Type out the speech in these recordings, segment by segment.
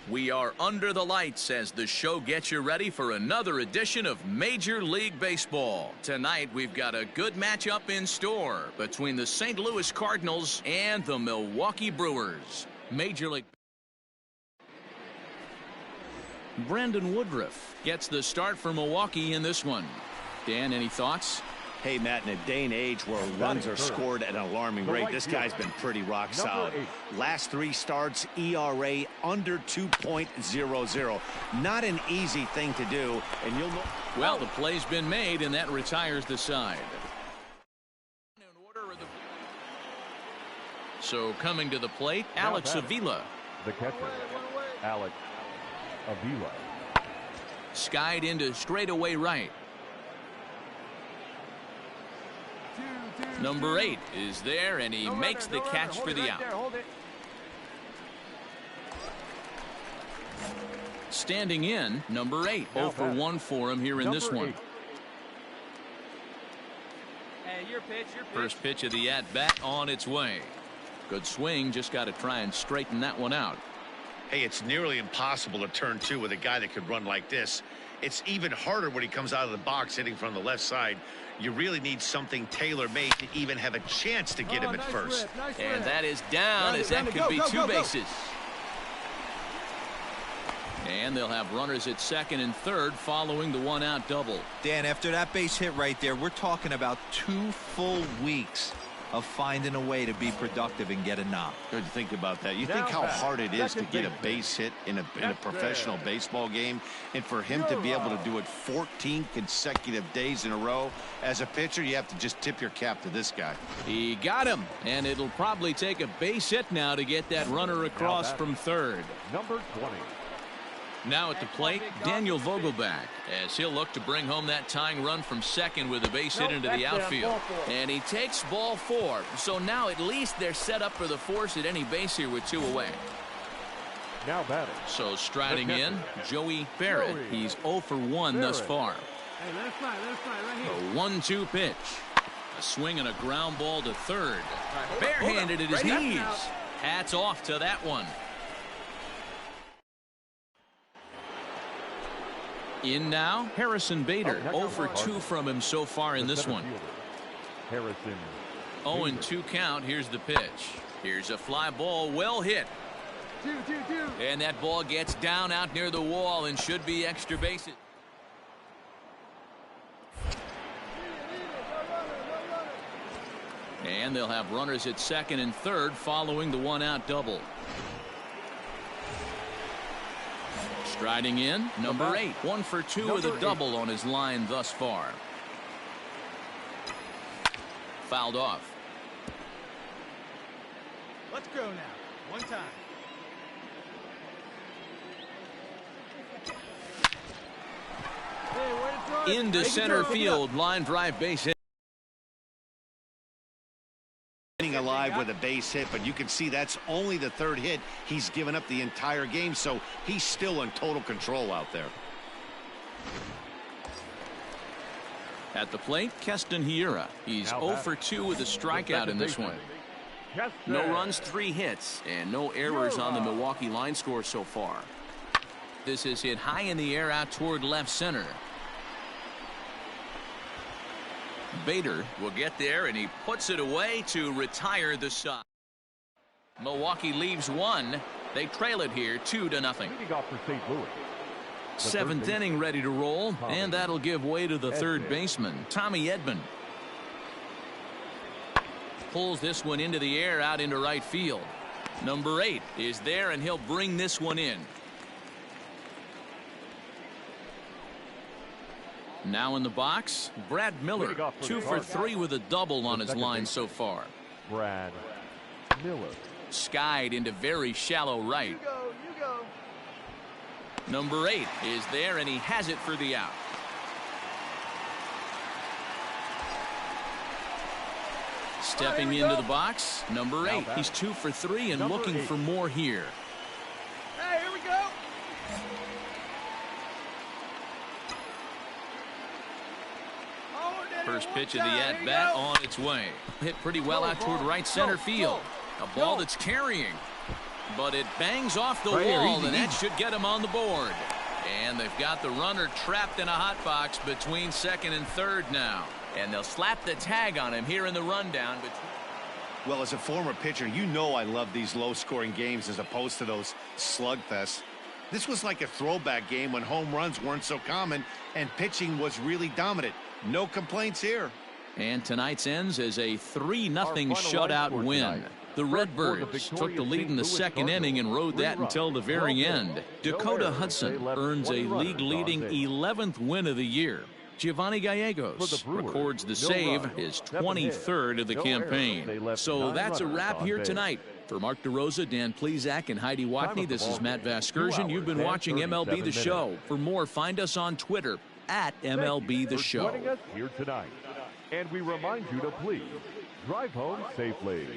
We are under the lights as the show gets you ready for another edition of Major League Baseball. Tonight we've got a good matchup in store between the St. Louis Cardinals and the Milwaukee Brewers. Major League. Brandon Woodruff gets the start for Milwaukee in this one. Dan, any thoughts? Hey, Matt, in a day and age where runs are scored at an alarming rate, this guy's been pretty rock solid. Last 3 starts, ERA under 2.00. Not an easy thing to do, and you'll know. Well, the play's been made, and that retires the side. So coming to the plate, Alex Avila. The catcher, Alex Avila. Skied into straightaway right. Number 8 is there, and he makes the catch for the out. Standing in, number 8. 0 for 1 for him here in this one. Hey, your pitch. First pitch of the at-bat on its way. Good swing, just got to try and straighten that one out. Hey, it's nearly impossible to turn 2 with a guy that could run like this. It's even harder when he comes out of the box hitting from the left side. You really need something tailor-made to even have a chance to get him at first. And that is down, as that could be 2 bases. And they'll have runners at second and third following the 1-out double. Dan, after that base hit right there, we're talking about 2 full weeks of finding a way to be productive and get a knock. Good to think about that. You think how hard it is to get a base hit in a professional baseball game, and for him to be able to do it 14 consecutive days in a row. As a pitcher, you have to just tip your cap to this guy. He got him, and it'll probably take a base hit now to get that runner across from third. Number 20. Now at the plate, Daniel Vogelback, as he'll look to bring home that tying run from second with a base hit into the outfield. And he takes ball 4. So now at least they're set up for the force at any base here with 2 away. Now batting. So striding in, Joey Barrett. He's 0 for 1 thus far. Hey, let it fly right here. The 1-2 pitch. A swing and a ground ball to third. Barehanded at his knees. Hats off to that one. In now, Harrison Bader. 0 for 2 from him so far in this one. Harrison. 0-2 count. Here's the pitch. Here's a fly ball, well hit. 2. And that ball gets down out near the wall and should be extra bases. And they'll have runners at second and third following the 1-out double. Striding in, number 8. 1 for 2 with a double on his line thus far. Fouled off. Let's go now. One time. Into center field, line drive base hit. Alive with a base hit, but you can see that's only the 3rd hit he's given up the entire game, so he's still in total control out there. At the plate, Keston Hiura. He's 0 for 2 with a strikeout in this one. No runs, 3 hits, and no errors on the Milwaukee line score so far. This is hit high in the air out toward left center. Bader will get there, and he puts it away to retire the side. Milwaukee leaves 1. They trail it here 2-0. Leading off for St. Louis. 7th inning ready to roll, and that'll give way to the third baseman, Tommy Edman. Pulls this one into the air out into right field. Number 8 is there, and he'll bring this one in. Now in the box, Brad Miller. 2 for 3 with a double on his line so far. Brad Miller. Skied into very shallow right. You go. Number 8 is there, and he has it for the out. Stepping into the box, number 8. He's 2 for 3 and looking for more here. Hey, here we go. First pitch of the at-bat on its way. Hit pretty well out toward right center field. A ball that's carrying. but it bangs off the wall, and that should get him on the board. And they've got the runner trapped in a hot box between second and third now. And they'll slap the tag on him here in the rundown. Well, as a former pitcher, you know I love these low-scoring games as opposed to those slugfests. This was like a throwback game when home runs weren't so common and pitching was really dominant. No complaints here. And tonight's ends as a 3-0 shutout win. The Redbirds took the lead in the second inning and rode that until the very end. Dakota Hudson earns a league-leading 11th win of the year. Giovanni Gallegos records the save, his 23rd of the campaign. So that's a wrap here tonight. For Mark DeRosa, Dan Plesac, and Heidi Watney, this is Matt Vasgersian. You've been watching MLB The Show. For more, find us on Twitter at MLB The Show. Joining us here tonight. And we remind you to please drive home safely.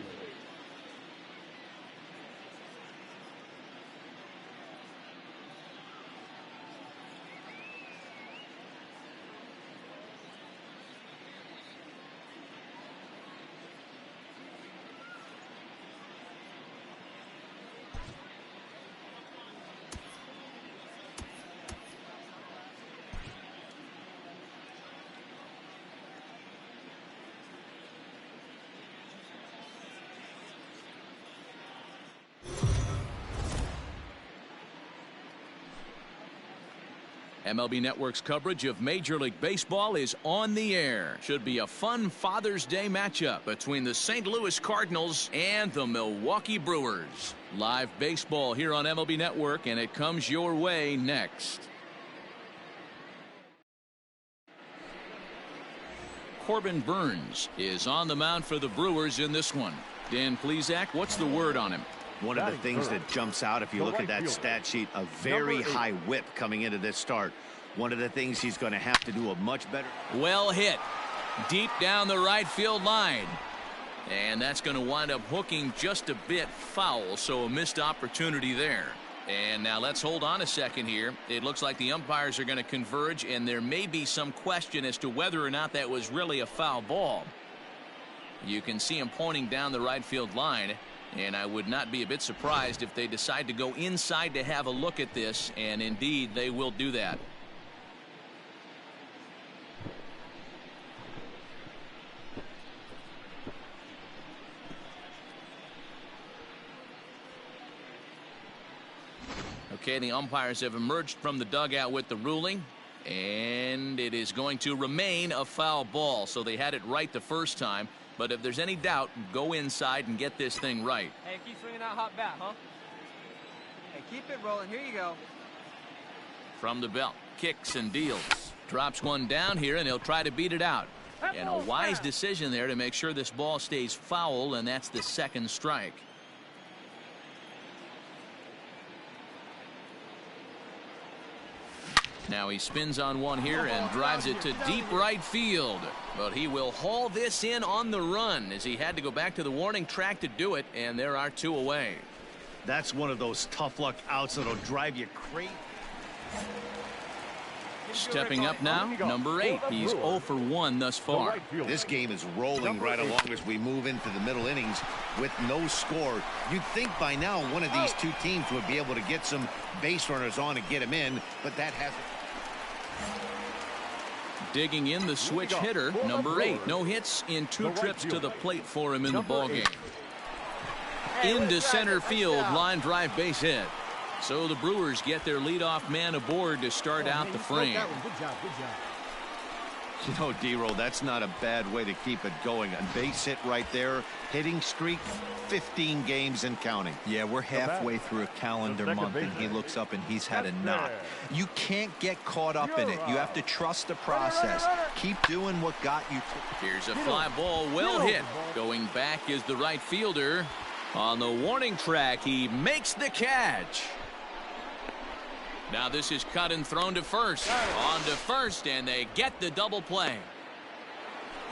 MLB Network's coverage of Major League Baseball is on the air. Should be a fun Father's Day matchup between the St. Louis Cardinals and the Milwaukee Brewers. Live baseball here on MLB Network, and it comes your way next. Corbin Burns is on the mound for the Brewers in this one. Dan Plesac, what's the word on him? One of the things that jumps out if you look at that stat sheet, a very high whip coming into this start. One of the things he's going to have to do a much better. Well hit deep down the right field line, and that's going to wind up hooking just a bit foul, so a missed opportunity there. And now let's hold on a second here. It looks like the umpires are going to converge, and there may be some question as to whether or not that was really a foul ball. You can see him pointing down the right field line. And I would not be a bit surprised if they decide to go inside to have a look at this, and indeed they will do that. Okay, the umpires have emerged from the dugout with the ruling, and it is going to remain a foul ball. So they had it right the first time. But if there's any doubt, go inside and get this thing right. Hey, keep swinging that hot bat, huh? Hey, keep it rolling. Here you go. From the belt, kicks and deals. Drops one down here, and he'll try to beat it out. And a wise decision there to make sure this ball stays foul, and that's the second strike. Now he spins on one here and drives it to deep right field. But he will haul this in on the run as he had to go back to the warning track to do it, and there are two away. That's one of those tough luck outs that'll drive you crazy. Stepping up now, number 8. He's 0 for 1 thus far. This game is rolling right along as we move into the middle innings with no score. You'd think by now one of these two teams would be able to get some base runners on and get him in, but that hasn't. Digging in the switch hitter, number 8. No hits in 2 trips to the plate for him in the ballgame. Into center field, line drive base hit. So the Brewers get their leadoff man aboard to start out the frame. Good job, good job. You know, D-Roll, that's not a bad way to keep it going. A base hit right there, hitting streak, 15 games and counting. Yeah, we're halfway through a calendar month, and he looks up and he's had a knot. You can't get caught up in it. You have to trust the process. Keep doing what got you to. Here's a fly ball, well hit. Going back is the right fielder. On the warning track, he makes the catch. Now this is cut and thrown to first. On to first, and they get the double play.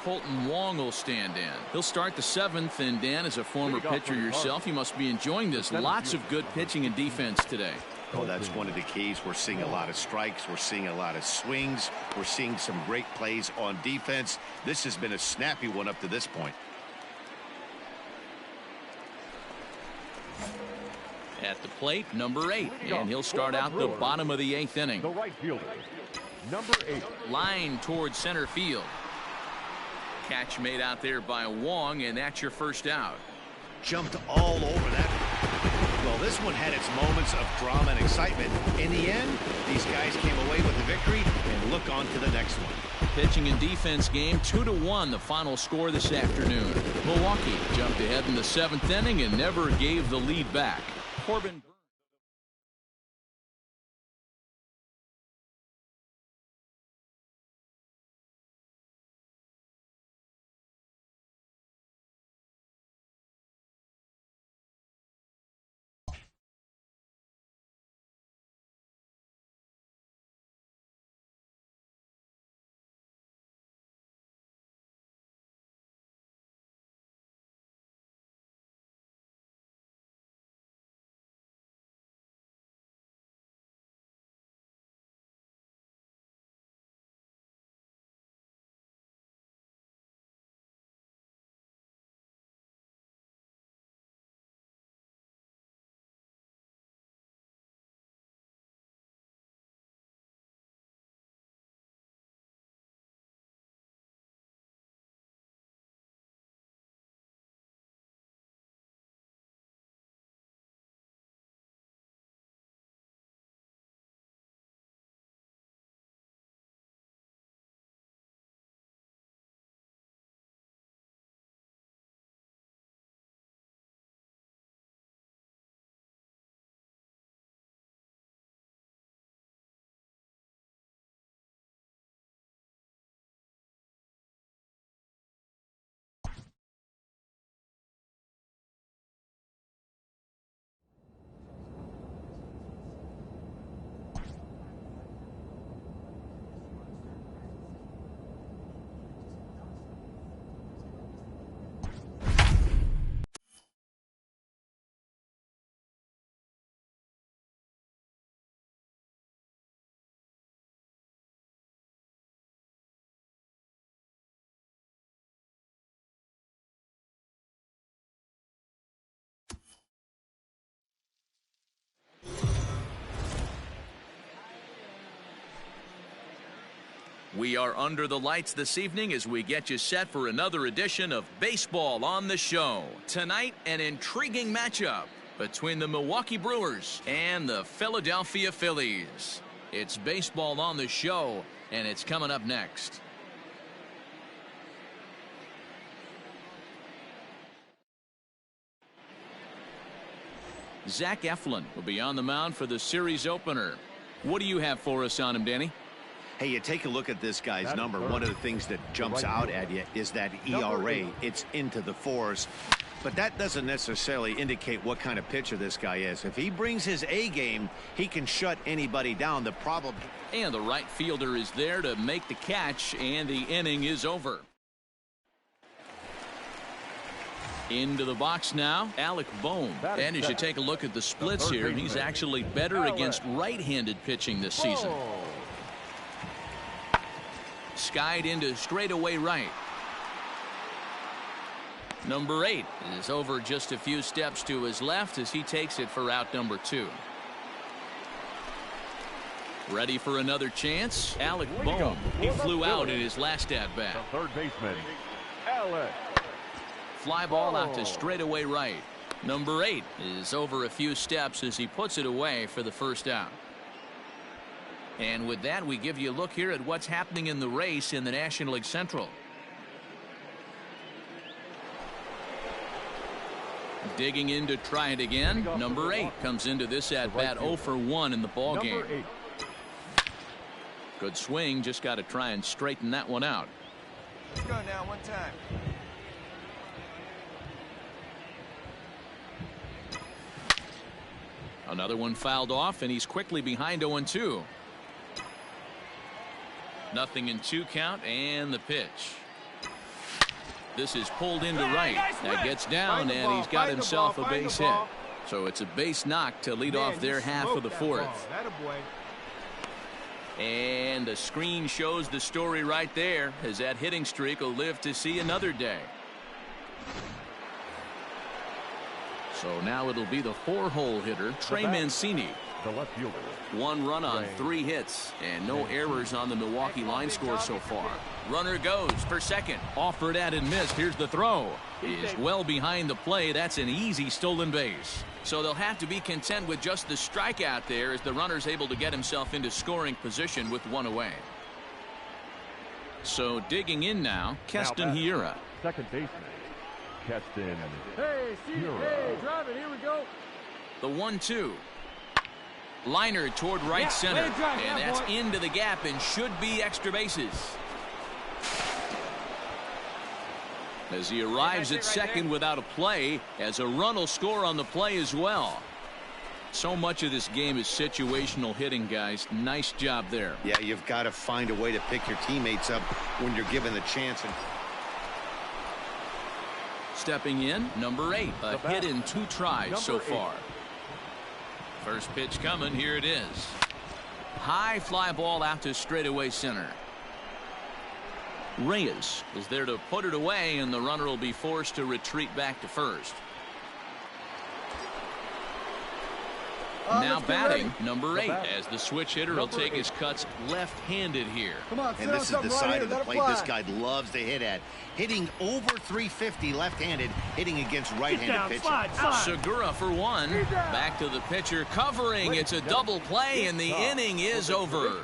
Colton Wong will stand in. He'll start the 7th, and Dan, as a former pitcher yourself, you must be enjoying this. Lots of good pitching and defense today. Oh, that's one of the keys. We're seeing a lot of strikes. We're seeing a lot of swings. We're seeing some great plays on defense. This has been a snappy one up to this point. At the plate, number 8, and he'll start out the bottom of the 8th inning. The right fielder, number 8. Line towards center field. Catch made out there by Wong, and that's your first out. Jumped all over that. Well, this one had its moments of drama and excitement. In the end, these guys came away with the victory and look on to the next one. Pitching and defense game, 2-1 the final score this afternoon. Milwaukee jumped ahead in the 7th inning and never gave the lead back. Corbin. We are under the lights this evening as we get you set for another edition of Baseball on the Show. Tonight, an intriguing matchup between the Milwaukee Brewers and the Philadelphia Phillies. It's Baseball on the Show, and it's coming up next. Zach Eflin will be on the mound for the series opener. What do you have for us on him, Danny? Hey, you take a look at this guy's number. One of the things that jumps out at you is that ERA. It's into the 4s. But that doesn't necessarily indicate what kind of pitcher this guy is. If he brings his A game, he can shut anybody down. The problem. And the right fielder is there to make the catch, and the inning is over. Into the box now, Alec Bohm. And as you take a look at the splits here, he's actually better against right-handed pitching this season. Skied into straightaway right. Number 8 is over just a few steps to his left as he takes it for out number 2. Ready for another chance? Alec Bohm. He flew out in his last at-bat. Third baseman, Alec. Fly ball out to straightaway right. Number 8 is over a few steps as he puts it away for the first out. And with that, we give you a look here at what's happening in the race in the National League Central. Digging in to try it again. Number 8 comes into this at-bat 0 for 1 in the ball game. Good swing, just got to try and straighten that one out. Let's go now, one time. Another one fouled off, and he's quickly behind 0-2. Nothing in 2 count, and the pitch. This is pulled into right. That gets down, and he's got himself a base hit. So it's a base knock to lead off their half of the 4th. And the screen shows the story right there, as that hitting streak will live to see another day. So now it'll be the 4-hole hitter, Trey Mancini. The left fielder. 1 run on 3 hits and no errors on the Milwaukee line score so far. Runner goes for second. Offered at and missed. Here's the throw. Is well behind the play. That's an easy stolen base. So they'll have to be content with just the strikeout there as the runner's able to get himself into scoring position with 1 away. So digging in now, Keston Hiura. Second baseman, Keston Hiura. Hey, drive it. Here we go. The 1-2. Liner toward right center, and that's into the gap and should be extra bases. As he arrives at second without a play, as a run will score on the play as well. So much of this game is situational hitting, guys. Nice job there. Yeah, you've got to find a way to pick your teammates up when you're given the chance. Stepping in, number 8, a hit in 2 tries so far. First pitch coming. Here it is. High fly ball out to straightaway center. Reyes is there to put it away, and the runner will be forced to retreat back to first. Now batting, number 8, as the switch hitter will take his cuts left-handed here. And this is the side of the plate this guy loves to hit at. Hitting over 350 left-handed, hitting against right-handed pitching. Segura for 1. Back to the pitcher, covering. It's a double play, and the inning is over.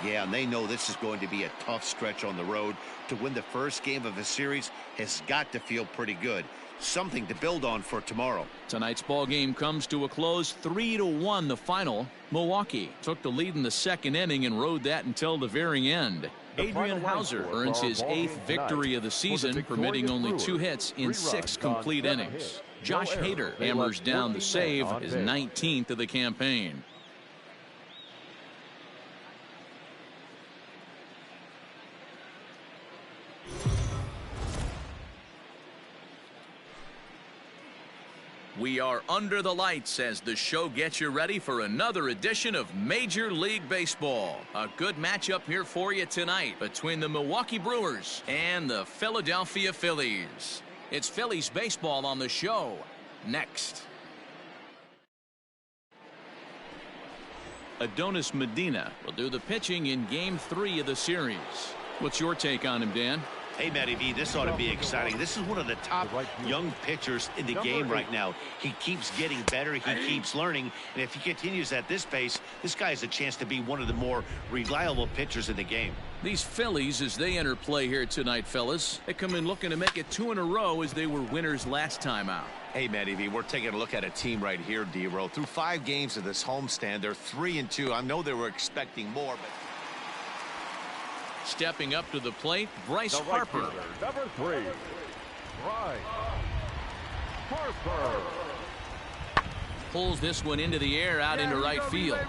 Yeah, and they know this is going to be a tough stretch on the road. To win the first game of a series has got to feel pretty good. Something to build on for tomorrow. Tonight's ball game comes to a close, 3-1 the final. Milwaukee took the lead in the second inning and rode that until the very end. Adrian Hauser earns his 8th victory of the season, permitting only 2 hits in 6 complete innings. Josh Hader hammers down the save, his 19th of the campaign. We are under the lights as the show gets you ready for another edition of Major League Baseball. A good matchup here for you tonight between the Milwaukee Brewers and the Philadelphia Phillies. It's Phillies baseball on the show next. Adonis Medina will do the pitching in Game 3 of the series. What's your take on him, Dan? Hey, Matty V, this ought to be exciting. This is one of the top young pitchers in the game right now. He keeps getting better. He keeps learning. And if he continues at this pace, this guy has a chance to be one of the more reliable pitchers in the game. These Phillies, as they enter play here tonight, fellas, they come in looking to make it 2 in a row as they were winners last time out. Hey, Matty V, we're taking a look at a team right here, D-Row. Through 5 games of this homestand, they're 3-2. I know they were expecting more, but... Stepping up to the plate, Bryce Harper. Number 3, Bryce Harper. Pulls this one into the air out into right field.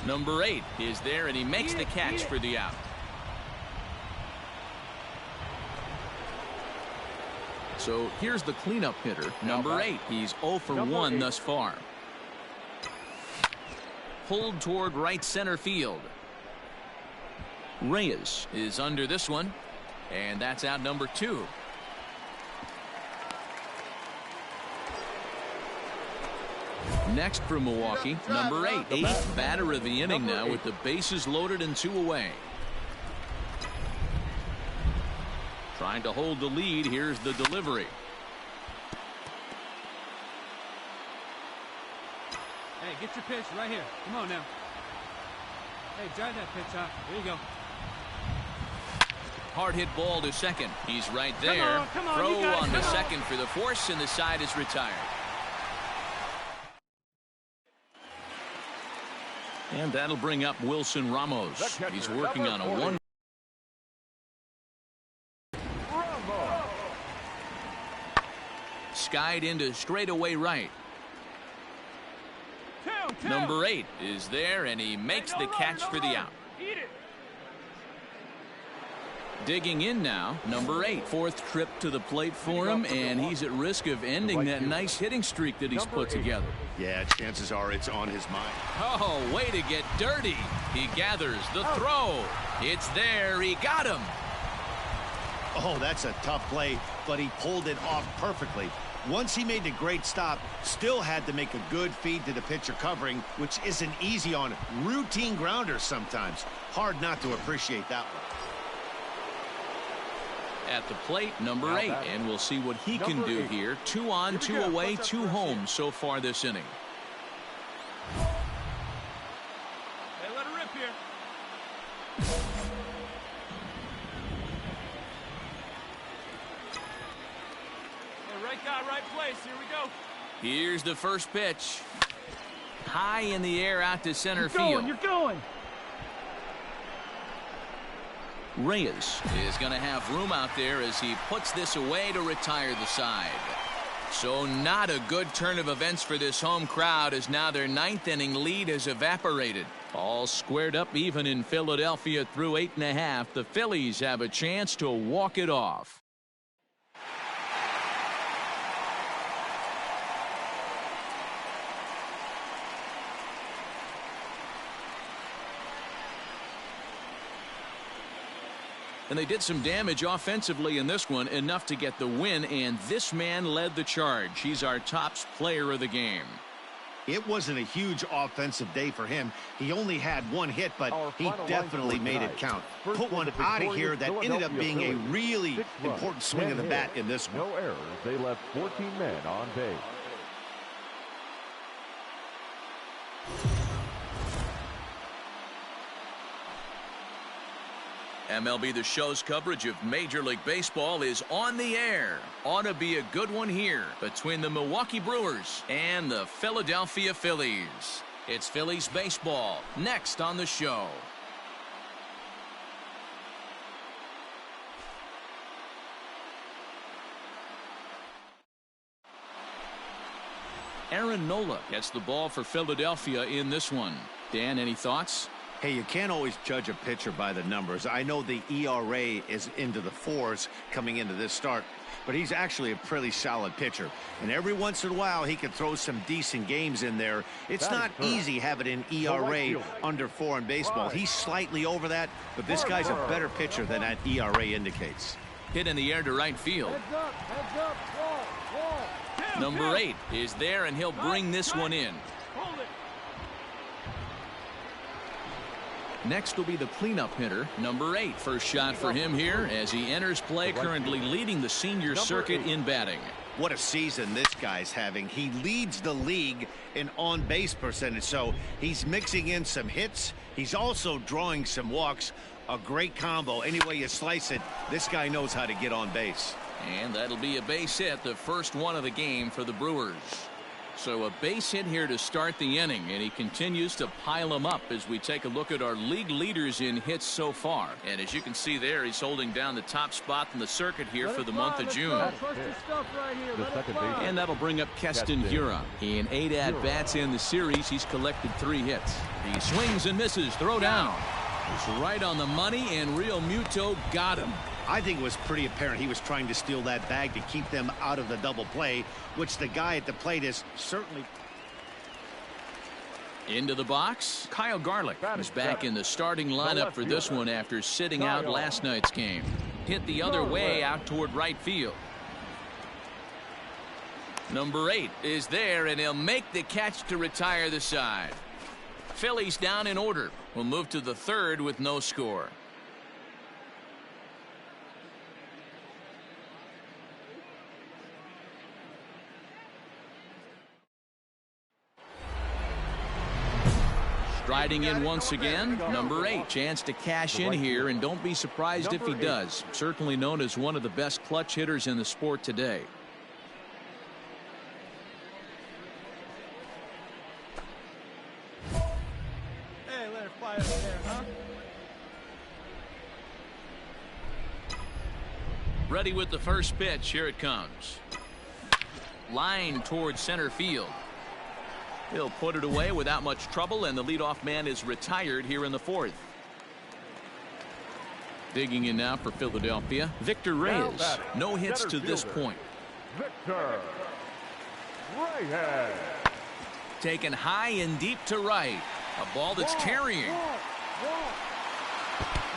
Number 8 is there, and he makes the catch for the out. So here's the cleanup hitter, number 8. He's 0 for 1 thus far. Pulled toward right center field. Reyes is under this one, and that's out number 2. Next for Milwaukee, number 8, 8th batter of the inning now with the bases loaded and 2 away. Trying to hold the lead. Here's the delivery. Hey, get your pitch right here. Come on now. Hey, drive that pitch out. There you go. Hard hit ball to second. He's right there. Come on, Throw on to second for the force, and the side is retired. And that'll bring up Wilson Ramos. He's working on a 1. Skied into straightaway right. Number 8 is there, and he makes the catch for the out. Digging in now, number 8, 4th trip to the plate for him, and he's at risk of ending that nice hitting streak that he's put together. Yeah, chances are it's on his mind. Oh, way to get dirty. He gathers the throw. It's there. He got him. Oh, that's a tough play, but he pulled it off perfectly. Once he made the great stop, still had to make a good feed to the pitcher covering, which isn't easy on routine grounders sometimes. Hard not to appreciate that one. At the plate, number 8, and we'll see what he can do here. 2 on, 2 away, 2 home so far this inning. Hey, let her rip here. Hey, right guy, right place. Here we go. Here's the first pitch. High in the air out to center field. You're going. Reyes is going to have room out there as he puts this away to retire the side. So not a good turn of events for this home crowd, as now their 9th inning lead has evaporated. All squared up even in Philadelphia through 8.5. The Phillies have a chance to walk it off. And they did some damage offensively in this one, enough to get the win, and this man led the charge. He's our top player of the game. It wasn't a huge offensive day for him. He only had 1 hit, but he definitely made it count. Put one out of here that ended up being a really important swing of the bat in this one. No errors. They left 14 men on base. MLB The Show's coverage of Major League Baseball is on the air. Ought to be a good one here between the Milwaukee Brewers and the Philadelphia Phillies. It's Phillies baseball next on the show. Aaron Nola gets the ball for Philadelphia in this one. Dan, any thoughts? Hey, you can't always judge a pitcher by the numbers. I know the ERA is into the 4s coming into this start, but he's actually a pretty solid pitcher. And every once in a while, he can throw some decent games in there. It's not easy having an ERA under 4 in baseball. He's slightly over that, but this guy's a better pitcher than that ERA indicates. Hit in the air to right field. Heads up, ball. Number 8 is there, and he'll bring this one in. Next will be the cleanup hitter, number 8. First shot for him here as he enters play, currently leading the senior circuit in batting. What a season this guy's having. He leads the league in on-base percentage, so he's mixing in some hits. He's also drawing some walks. A great combo. Any way you slice it, this guy knows how to get on base. And that'll be a base hit, the first one of the game for the Brewers. So a base hit here to start the inning, and he continues to pile them up as we take a look at our league leaders in hits so far. And as you can see there, he's holding down the top spot in the circuit here for the month of June. And that'll bring up Keston Hiura. In 8 at-bats in the series, he's collected 3 hits. He swings and misses, throw down. It's right on the money, and Real Muto got him. I think it was pretty apparent he was trying to steal that bag to keep them out of the double play, which the guy at the plate is certainly. Into the box, Kyle Garlick is back in the starting lineup for this one after sitting out last night's game. Hit the other way out toward right field. Number 8 is there, and he'll make the catch to retire the side. Phillies down in order. We'll move to the 3rd with no score. Striding in once again, number 8. Chance to cash in here, and don't be surprised if he does. Certainly known as one of the best clutch hitters in the sport today. Hey, let her fly over there, huh? Ready with the first pitch. Here it comes. Line towards center field. He'll put it away without much trouble, and the leadoff man is retired here in the 4th. Digging in now for Philadelphia, Victor Reyes. No hits to this point. Victor Reyes. Taken high and deep to right. A ball that's carrying.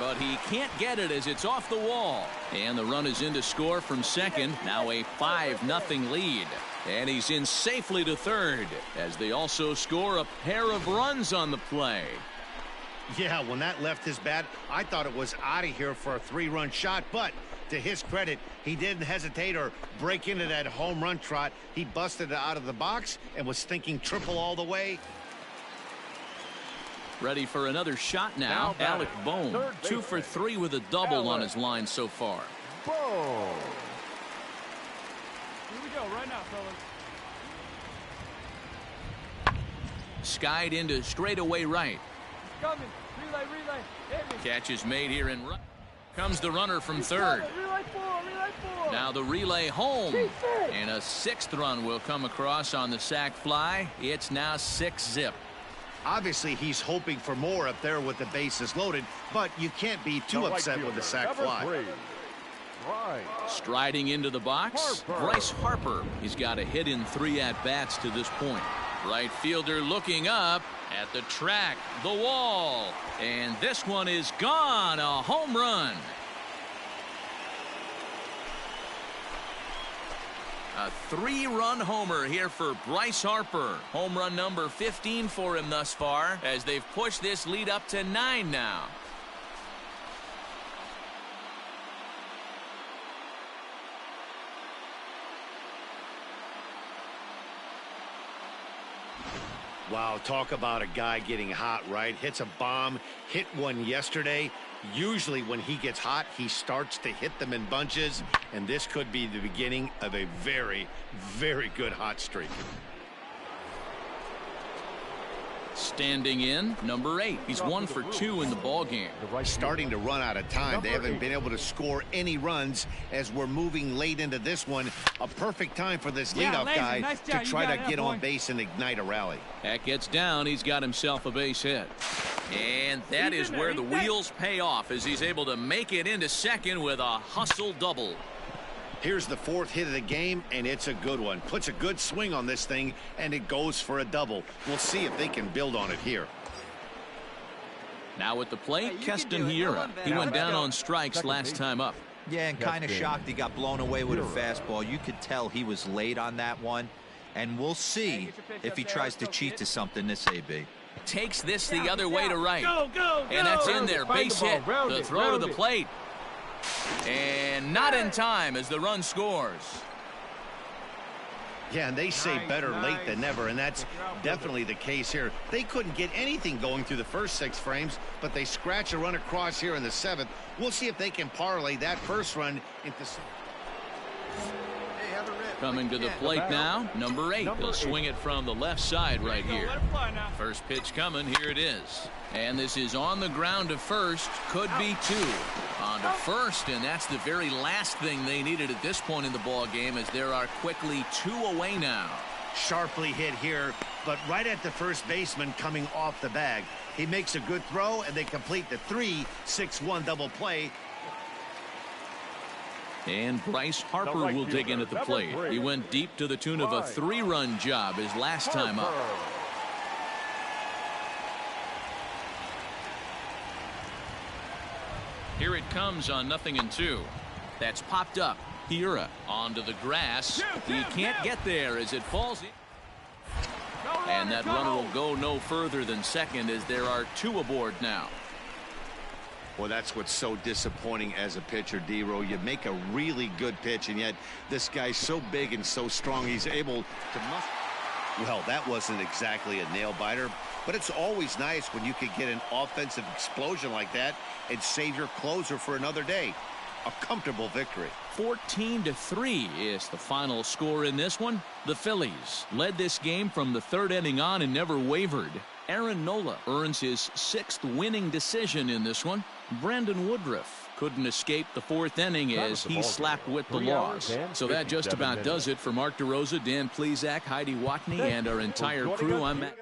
but he can't get it as it's off the wall. And the run is in to score from second. Now a 5-0 lead. And he's in safely to third as they also score a pair of runs on the play. Yeah, when that left his bat, I thought it was out of here for a 3-run shot, but to his credit, he didn't hesitate or break into that home run trot. He busted it out of the box and was thinking triple all the way. Ready for another shot now. Alec Bohm, 2 for 3 with a double on his line so far. Boom. Here we go right now, fellas. Skied into straightaway right. Coming. Relay. Catch is made here and run. Comes the runner from third. Relay four. Now the relay home. And a 6th run will come across on the sac fly. It's now 6-0. Obviously, he's hoping for more up there with the bases loaded, but you can't be too upset with the sac fly. Striding into the box, Bryce Harper. He's got a hit in 3 at-bats to this point. Right fielder looking up at the track, the wall, and this one is gone. A home run. A 3-run homer here for Bryce Harper. Home run number 15 for him thus far as they've pushed this lead up to 9 now. Wow, talk about a guy getting hot, right? Hits a bomb, hit one yesterday. Usually when he gets hot, he starts to hit them in bunches, and this could be the beginning of a very, very good hot streak. Standing in, number 8. He's 1 for 2 in the ball game. Starting to run out of time. They haven't been able to score any runs as we're moving late into this one. A perfect time for this leadoff guy to try to get on base and ignite a rally. That gets down. He's got himself a base hit. And that is where the wheels pay off as he's able to make it into second with a hustle double. Here's the 4th hit of the game, and it's a good one. Puts a good swing on this thing, and it goes for a double. We'll see if they can build on it here. Now at the plate, Keston Hiura. He went down on strikes last time up. Yeah, and kind of shocked he got blown away with a fastball. You could tell he was late on that one, and we'll see if he tries to cheat to something this AB. Takes this the other way to right. And that's in there. Base hit. The throw to the plate. And not in time as the run scores. Yeah, and they say better late than never, and that's definitely the case here. They couldn't get anything going through the first 6 frames, but they scratch a run across here in the 7th. We'll see if they can parlay that first run into... Coming to the plate now, number 8. He'll swing it from the left side right here. First pitch coming. Here it is. And this is on the ground to first. Could be 2. On to first, and that's the very last thing they needed at this point in the ball game as there are quickly 2 away now. Sharply hit here, but right at the first baseman coming off the bag. He makes a good throw, and they complete the 3-6-1 double play. And Bryce Harper will dig in at the plate. He went deep to the tune of a 3-run job his last time up. Here it comes on 0-2. That's popped up. Hiura onto the grass. He can't get there as it falls in. And that runner will go no further than second as there are 2 aboard now. Well, that's what's so disappointing as a pitcher, D-Row. You make a really good pitch, and yet this guy's so big and so strong, he's able to... Well, that wasn't exactly a nail-biter, but it's always nice when you can get an offensive explosion like that and save your closer for another day. A comfortable victory. 14-3 is the final score in this one. The Phillies led this game from the 3rd inning on and never wavered. Aaron Nola earns his 6th winning decision in this one. Brandon Woodruff couldn't escape the 4th inning as he slapped with the loss. So that just about does it for Mark DeRosa, Dan Plesac, Heidi Watney, and our entire crew. I'm Matt.